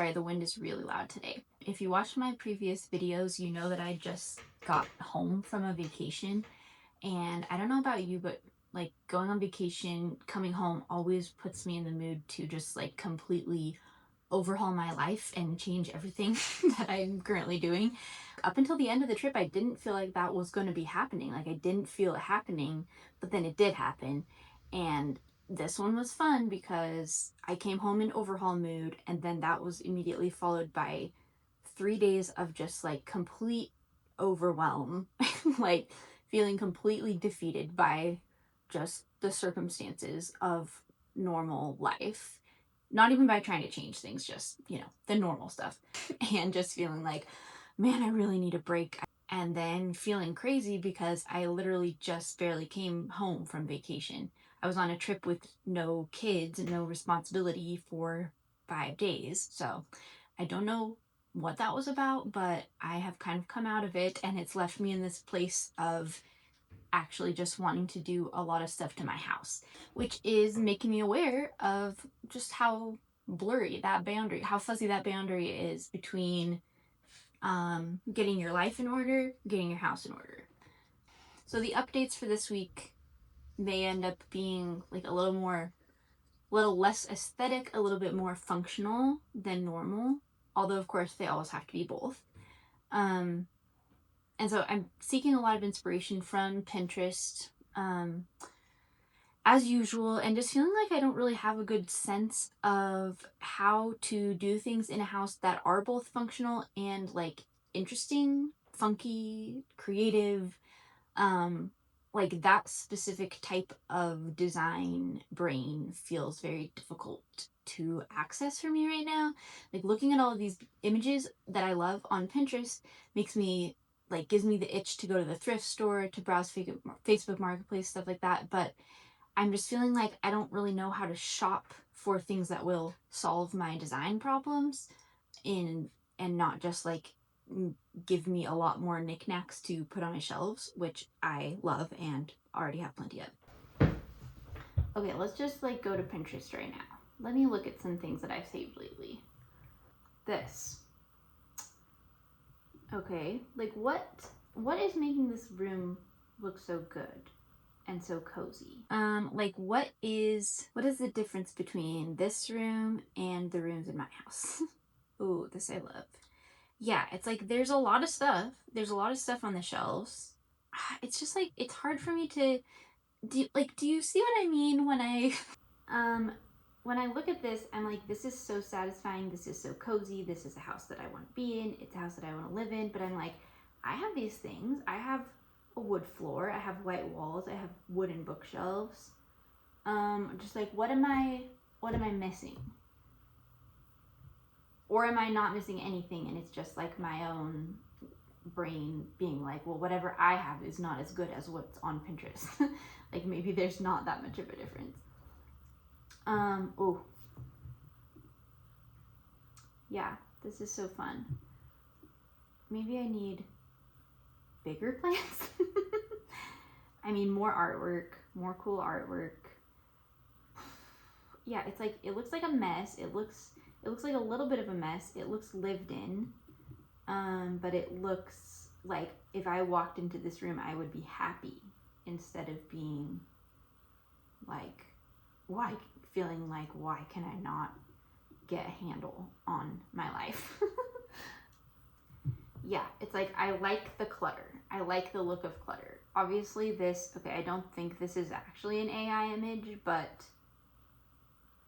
Sorry, the wind is really loud today. If you watched my previous videos, you know that I just got home from a vacation. And I don't know about you, but like going on vacation, coming home always puts me in the mood to just like completely overhaul my life and change everything that I'm currently doing. Up until the end of the trip, I didn't feel like that was going to be happening. Like I didn't feel it happening, but then it did happen. And this one was fun because I came home in overhaul mood, and then that was immediately followed by 3 days of just like complete overwhelm, like feeling completely defeated by just the circumstances of normal life. Not even by trying to change things, just, the normal stuff. And just feeling like, man, I really need a break. And then feeling crazy because I literally just barely came home from vacation. I was on a trip with no kids, no responsibility for 5 days. So I don't know what that was about, but I have kind of come out of it, and it's left me in this place of actually just wanting to do a lot of stuff to my house, which is making me aware of just how blurry that boundary, how fuzzy that boundary is between getting your life in order, getting your house in order. So the updates for this week may end up being like a little less aesthetic, a little bit more functional than normal, although of course they always have to be both. And so I'm seeking a lot of inspiration from Pinterest, as usual, and just feeling like I don't really have a good sense of how to do things in a house that are both functional and like interesting, funky, creative. Like that specific type of design brain feels very difficult to access for me right now. Like looking at all of these images that I love on Pinterest gives me the itch to go to the thrift store, to browse Facebook Marketplace, stuff like that. But I'm just feeling like I don't really know how to shop for things that will solve my design problems and not just like give me a lot more knickknacks to put on my shelves, which I love and already have plenty of. Okay, let's just like go to Pinterest right now. Let me look at some things that I've saved lately. This. Okay, like what is making this room look so good and so cozy? Like what is the difference between this room and the rooms in my house? Ooh, this I love. Yeah, it's like there's a lot of stuff. There's a lot of stuff on the shelves. It's just like it's hard for me to do you see what I mean when I when I look at this, I'm like, this is so satisfying, this is so cozy, this is a house that I want to be in, it's a house that I want to live in, but I'm like, I have these things. I have a wood floor, I have white walls, I have wooden bookshelves. Just like what am I missing? Or am I not missing anything and it's just like my own brain being like, well, whatever I have is not as good as what's on Pinterest. Like maybe there's not that much of a difference. Oh. Yeah, this is so fun. Maybe I need bigger plants. I mean, more artwork, more cool artwork. Yeah, it's like, it looks like a mess. It looks like a little bit of a mess. It looks lived in. But it looks like if I walked into this room, I would be happy instead of being like, feeling like, why can I not get a handle on my life? Yeah, it's like, I like the clutter. I like the look of clutter. Obviously I don't think this is actually an AI image, but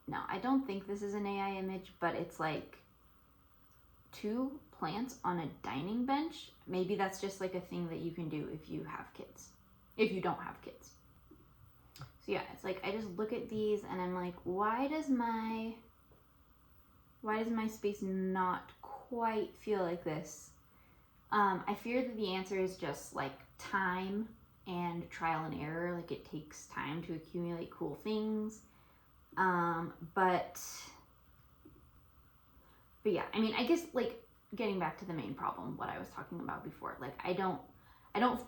no, I don't think this is an AI image, but it's like 2 plants on a dining bench. Maybe that's just like a thing that you can do if you have kids, if you don't have kids. So yeah, it's like I just look at these and I'm like, why does my space not quite feel like this? I fear that the answer is just like time and trial and error. Like it takes time to accumulate cool things. But yeah, I mean, I guess like getting back to the main problem, what I was talking about before, like I don't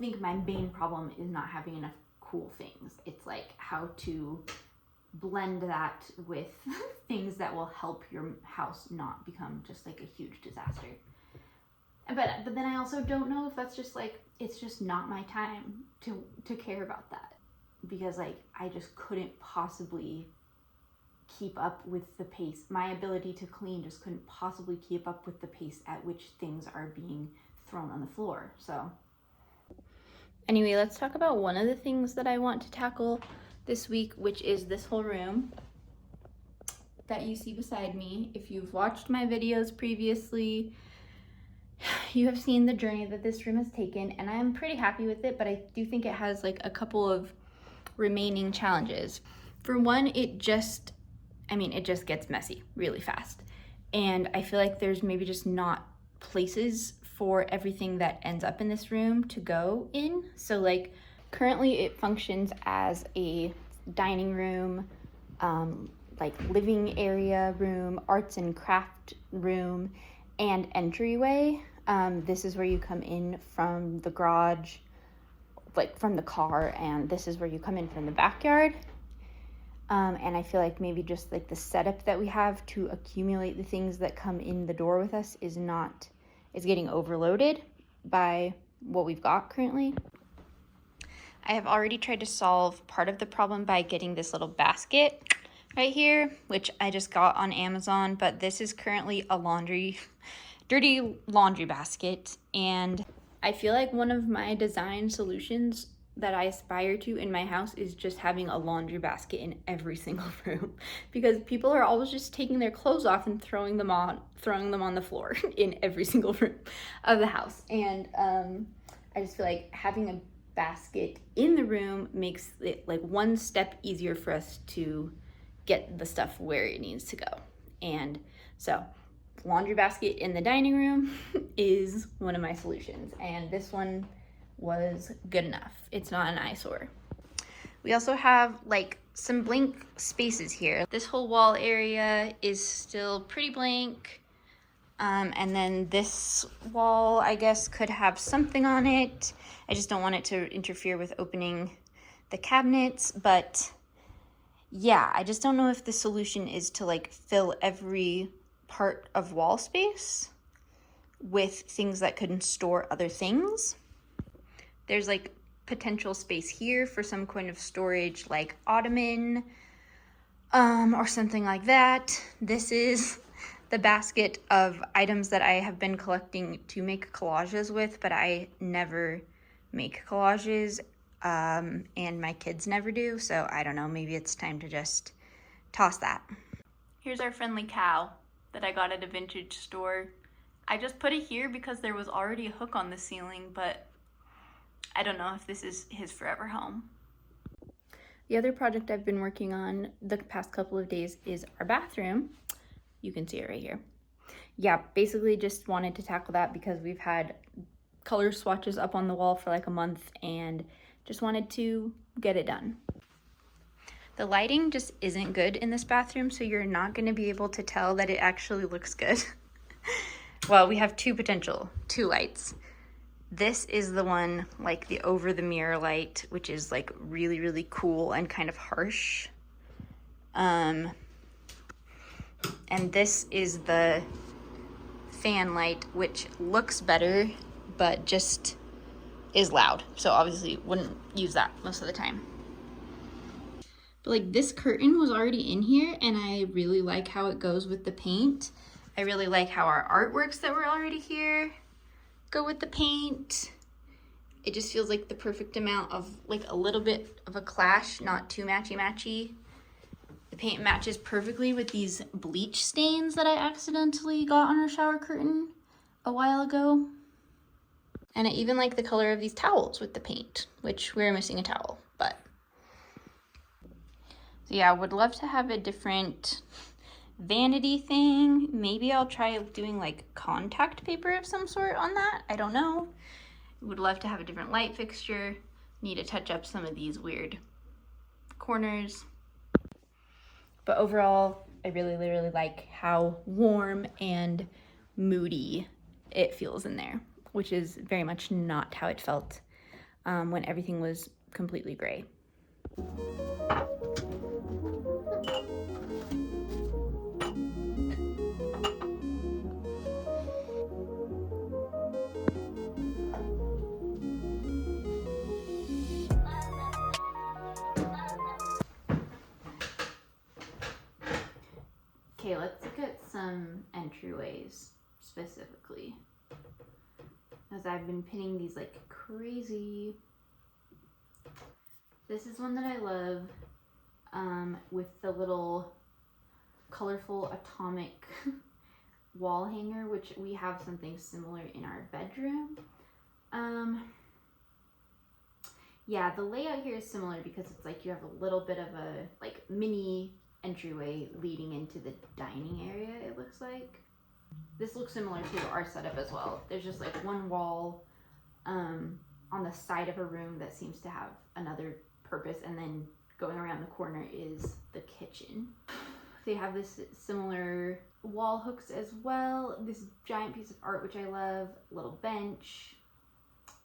think my main problem is not having enough cool things. It's like how to blend that with things that will help your house not become just like a huge disaster. But then I also don't know if that's just like, it's just not my time to care about that, because like I just couldn't possibly keep up with the pace. My ability to clean just couldn't possibly keep up with the pace at which things are being thrown on the floor. So anyway, let's talk about one of the things that I want to tackle this week, which is this whole room that you see beside me. If you've watched my videos previously, you have seen the journey that this room has taken, and I'm pretty happy with it, but I do think it has like a couple of remaining challenges. For one, it just gets messy really fast. And I feel like there's maybe just not places for everything that ends up in this room to go in. So like currently it functions as a dining room, like living area room, arts and craft room, and entryway. This is where you come in from the garage, like from the car, and this is where you come in from the backyard. And I feel like maybe just like the setup that we have to accumulate the things that come in the door with us is getting overloaded by what we've got currently. I have already tried to solve part of the problem by getting this little basket right here, which I just got on Amazon, but this is currently a dirty laundry basket. And I feel like one of my design solutions that I aspire to in my house is just having a laundry basket in every single room, because people are always just taking their clothes off and throwing them on the floor in every single room of the house. And I just feel like having a basket in the room makes it like one step easier for us to get the stuff where it needs to go. And so laundry basket in the dining room is one of my solutions, and this one was good enough. It's not an eyesore. We also have like some blank spaces here. This whole wall area is still pretty blank. And then this wall, I guess, could have something on it. I just don't want it to interfere with opening the cabinets. But yeah, I just don't know if the solution is to like fill every part of wall space with things that could store other things. There's like potential space here for some kind of storage, like ottoman, or something like that. This is the basket of items that I have been collecting to make collages with, but I never make collages, and my kids never do. So I don't know, maybe it's time to just toss that. Here's our friendly cow that I got at a vintage store. I just put it here because there was already a hook on the ceiling, but I don't know if this is his forever home. The other project I've been working on the past couple of days is our bathroom. You can see it right here. Yeah, basically just wanted to tackle that because we've had color swatches up on the wall for like a month and just wanted to get it done. The lighting just isn't good in this bathroom, so you're not going to be able to tell that it actually looks good. Well, we have two lights. This is the one, like the over the mirror light, which is like really, really cool and kind of harsh. And this is the fan light, which looks better, but just is loud. So obviously wouldn't use that most of the time. But like this curtain was already in here, and I really like how it goes with the paint. I really like how our artworks that were already here go with the paint. It just feels like the perfect amount of like a little bit of a clash, not too matchy-matchy. The paint matches perfectly with these bleach stains that I accidentally got on our shower curtain a while ago. And I even like the color of these towels with the paint, which we're missing a towel, but. So yeah, I would love to have a different vanity thing. Maybe I'll try doing like contact paper of some sort on that. I don't know. Would love to have a different light fixture. Need to touch up some of these weird corners. But overall, I really, really like how warm and moody it feels in there, which is very much not how it felt when everything was completely gray. Okay, let's look at some entryways specifically, as I've been pinning these like crazy. This is one that I love, with the little colorful atomic wall hanger, which we have something similar in our bedroom. Yeah, the layout here is similar because it's like you have a little bit of a like mini entryway leading into the dining area, it looks like. This looks similar to our setup as well. There's just like one wall on the side of a room that seems to have another purpose, and then going around the corner is the kitchen. They have this similar wall hooks as well, this giant piece of art which I love, little bench,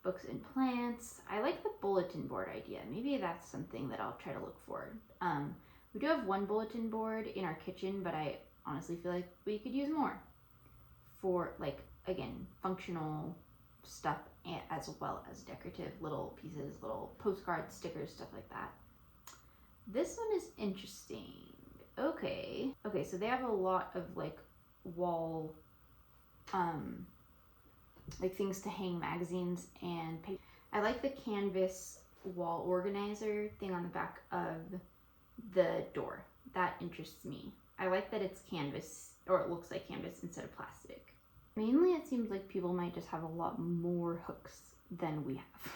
books and plants. I like the bulletin board idea. Maybe that's something that I'll try to look for. We do have one bulletin board in our kitchen, but I honestly feel like we could use more for, like, again, functional stuff as well as decorative little pieces, little postcards, stickers, stuff like that. This one is interesting. Okay, so they have a lot of like wall, like things to hang magazines and paper. I like the canvas wall organizer thing on the back of the door. That interests me. I like that it's canvas, or it looks like canvas instead of plastic. Mainly it seems like people might just have a lot more hooks than we have.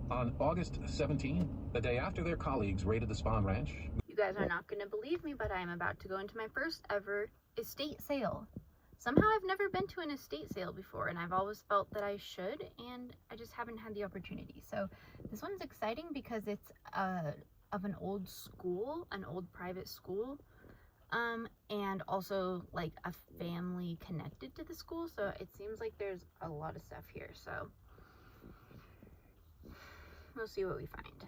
On August 17, the day after their colleagues raided the Spawn Ranch. You guys are not going to believe me, but I'm about to go into my first ever estate sale. Somehow I've never been to an estate sale before, and I've always felt that I should, and I just haven't had the opportunity. So this one's exciting because it's of an old school, an old private school, and also like a family connected to the school. So it seems like there's a lot of stuff here. So we'll see what we find.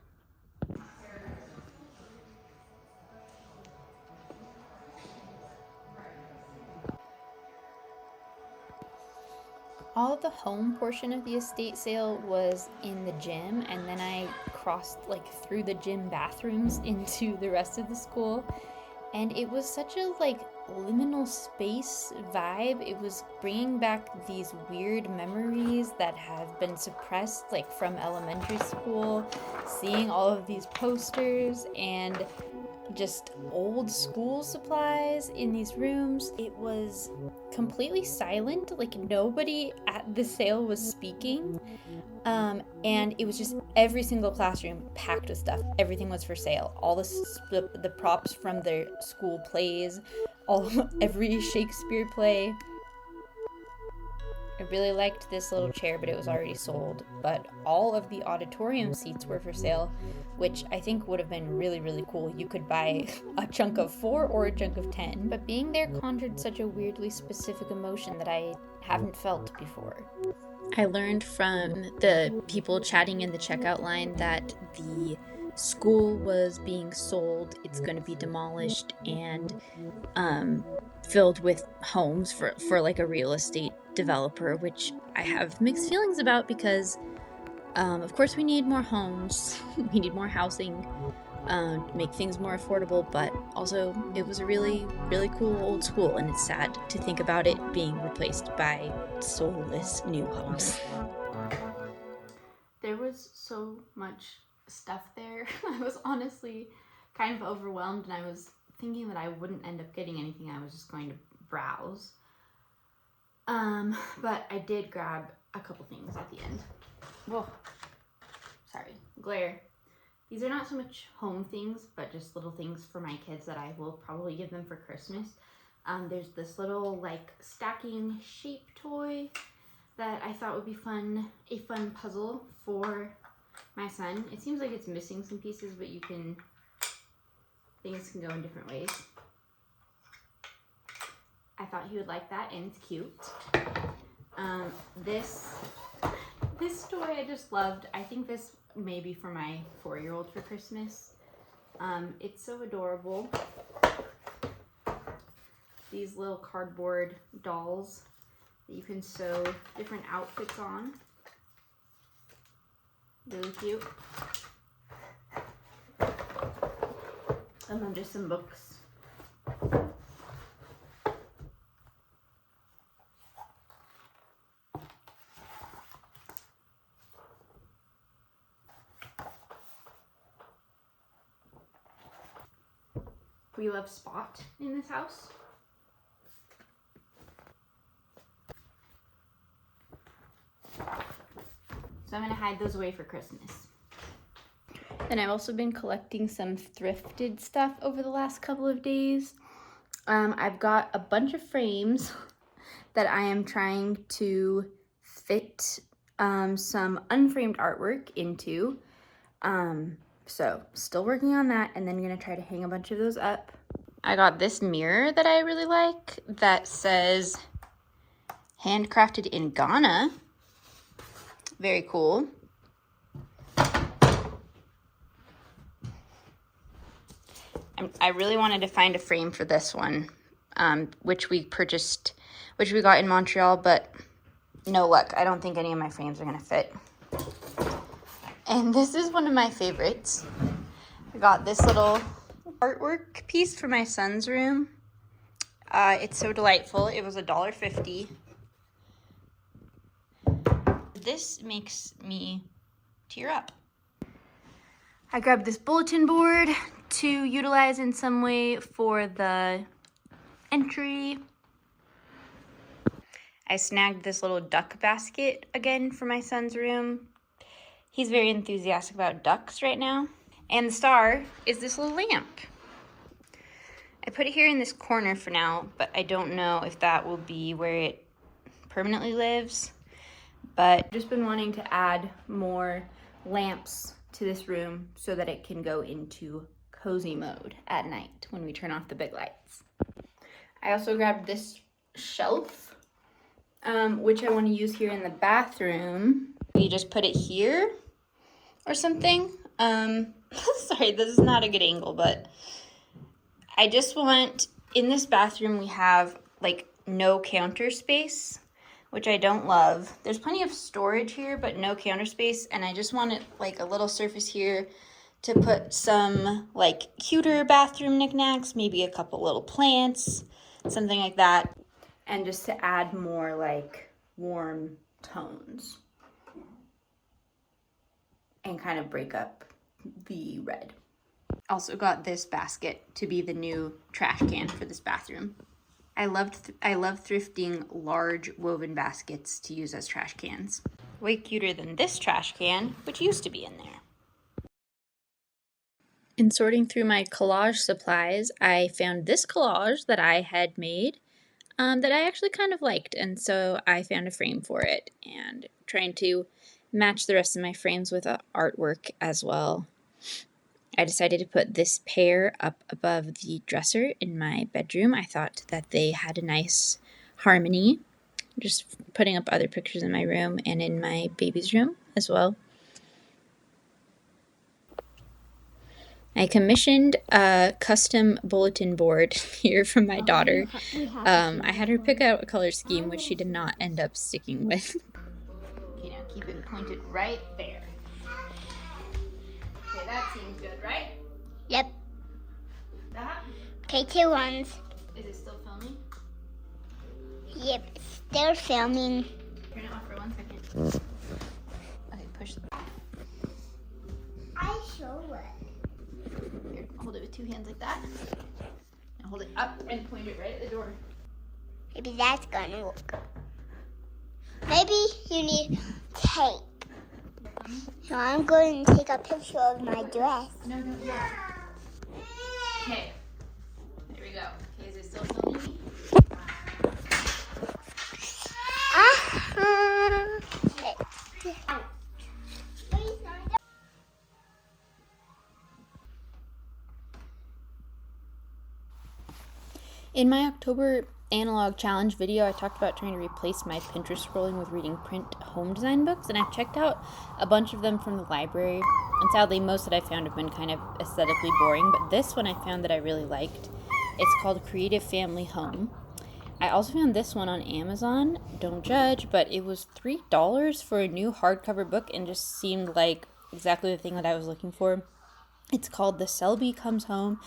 All of the home portion of the estate sale was in the gym, and then I crossed like through the gym bathrooms into the rest of the school, and it was such a like liminal space vibe. It was bringing back these weird memories that have been suppressed like from elementary school, seeing all of these posters and just old school supplies in these rooms. It was completely silent, like nobody at the sale was speaking, and it was just every single classroom packed with stuff. Everything was for sale. All the props from their school plays, every Shakespeare play. I really liked this little chair, but it was already sold. But all of the auditorium seats were for sale, which I think would have been really, really cool. You could buy a chunk of 4 or a chunk of 10. But being there conjured such a weirdly specific emotion that I haven't felt before. I learned from the people chatting in the checkout line that the school was being sold. It's going to be demolished and filled with homes for like a real estate developer, which I have mixed feelings about because of course we need more homes, we need more housing, make things more affordable, but also it was a really, really cool old school, and it's sad to think about it being replaced by soulless new homes. There was so much stuff there. I was honestly kind of overwhelmed, and I was thinking that I wouldn't end up getting anything. I was just going to browse. But I did grab a couple things at the end. Whoa, sorry, glare. These are not so much home things, but just little things for my kids that I will probably give them for Christmas. There's this little like stacking shape toy that I thought would be fun, a fun puzzle for my son. It seems like it's missing some pieces, but things can go in different ways. I thought he would like that, and it's cute. This toy I just loved. I think this may be for my 4-year-old for Christmas. It's so adorable. These little cardboard dolls that you can sew different outfits on. Really cute. And then just some books. We love Spot in this house. So I'm gonna hide those away for Christmas. Then I've also been collecting some thrifted stuff over the last couple of days. I've got a bunch of frames that I am trying to fit some unframed artwork into. So still working on that, and then gonna try to hang a bunch of those up. I got this mirror that I really like that says handcrafted in Ghana. Very cool. I really wanted to find a frame for this one, which we got in Montreal, but no luck. I don't think any of my frames are gonna fit. And this is one of my favorites. I got this little artwork piece for my son's room. It's so delightful. It was $1.50. This makes me tear up. I grabbed this bulletin board to utilize in some way for the entry. I snagged this little duck basket again for my son's room. He's very enthusiastic about ducks right now. And the star is this little lamp. I put it here in this corner for now, but I don't know if that will be where it permanently lives. But I've just been wanting to add more lamps to this room so that it can go into cozy mode at night when we turn off the big lights. I also grabbed this shelf, which I want to use here in the bathroom. You just put it here or something. Sorry, this is not a good angle, but I just want, in this bathroom we have like no counter space, which I don't love. There's plenty of storage here, but no counter space, and I just wanted like a little surface here to put some like cuter bathroom knickknacks, maybe a couple little plants, something like that, and just to add more like warm tones and kind of break up the red. Also got this basket to be the new trash can for this bathroom. I love thrifting large woven baskets to use as trash cans. Way cuter than this trash can, which used to be in there. In sorting through my collage supplies, I found this collage that I had made that I actually kind of liked, and so I found a frame for it, and trying to match the rest of my frames with artwork as well. I decided to put this pair up above the dresser in my bedroom. I thought that they had a nice harmony. Just putting up other pictures in my room and in my baby's room as well. I commissioned a custom bulletin board here from my daughter. I had her pick out a color scheme, which she did not end up sticking with. Okay, now keep it pointed right there. Okay, that seems good, right? Yep. That? Okay, 2 ones. Is it still filming? Yep, still filming. Turn it off for 1 second. Okay, push the button. I show it. Here, hold it with 2 hands like that. Now hold it up and point it right at the door. Maybe that's gonna work. Maybe you need tape. So I'm going to take a picture of my dress. No. Okay. There we go. Okay, is it still filming? In my October analog challenge video, I talked about trying to replace my Pinterest scrolling with reading print home design books, and I've checked out a bunch of them from the library, and sadly most that I found have been kind of aesthetically boring, but this one I found that I really liked. It's called Creative Family Home. I also found this one on Amazon, don't judge, but it was $3 for a new hardcover book and just seemed like exactly the thing that I was looking for. It's called The Selby Comes Home,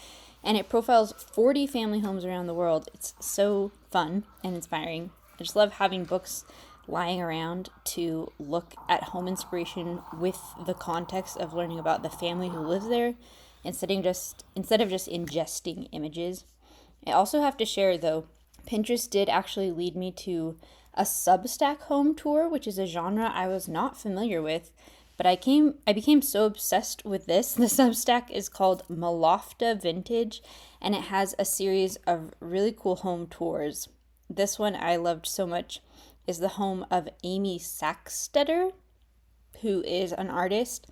and it profiles 40 family homes around the world. It's so fun and inspiring. I just love having books lying around to look at home inspiration with the context of learning about the family who lives there instead of just ingesting images. I also have to share, though, Pinterest did actually lead me to a substack home tour, which is a genre I was not familiar with. But I became so obsessed with this. The substack is called Malofta Vintage, and it has a series of really cool home tours. This one I loved so much is the home of Amy Sackstetter, who is an artist.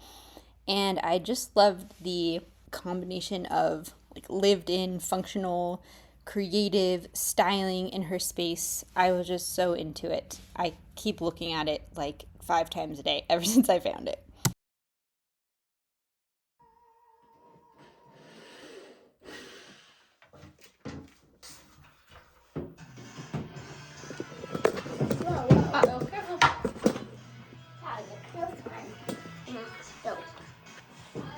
And I just loved the combination of like lived in, functional, creative styling in her space. I was just so into it. I keep looking at it like 5 times a day ever since I found it.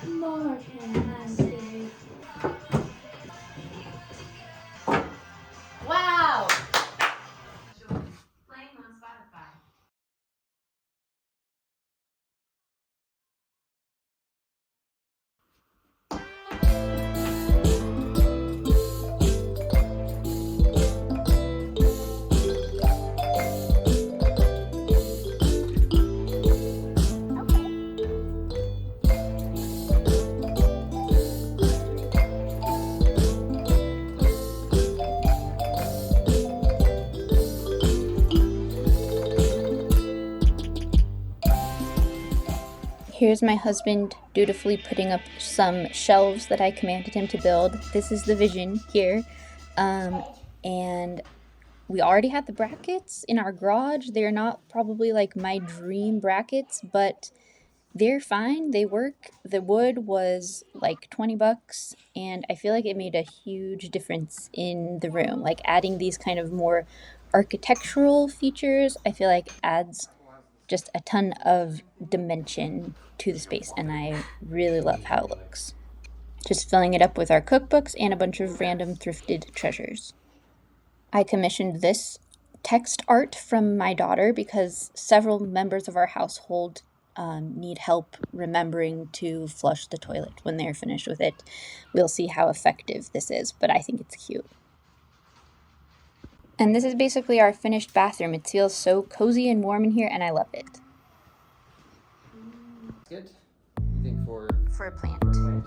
More candy. Wow! Playing on Spotify. Here's my husband dutifully putting up some shelves that I commanded him to build. This is the vision here. And we already had the brackets in our garage. They're not probably like my dream brackets, but they're fine. They work. The wood was like 20 bucks, and I feel like it made a huge difference in the room. Like adding these kind of more architectural features, I feel like adds just a ton of dimension to the space, and I really love how it looks. Just filling it up with our cookbooks and a bunch of random thrifted treasures. I commissioned this text art from my daughter because several members of our household need help remembering to flush the toilet when they're finished with it. We'll see how effective this is, but I think it's cute. And this is basically our finished bathroom. It feels so cozy and warm in here, and I love it. Good. You think for For a plant. a plant?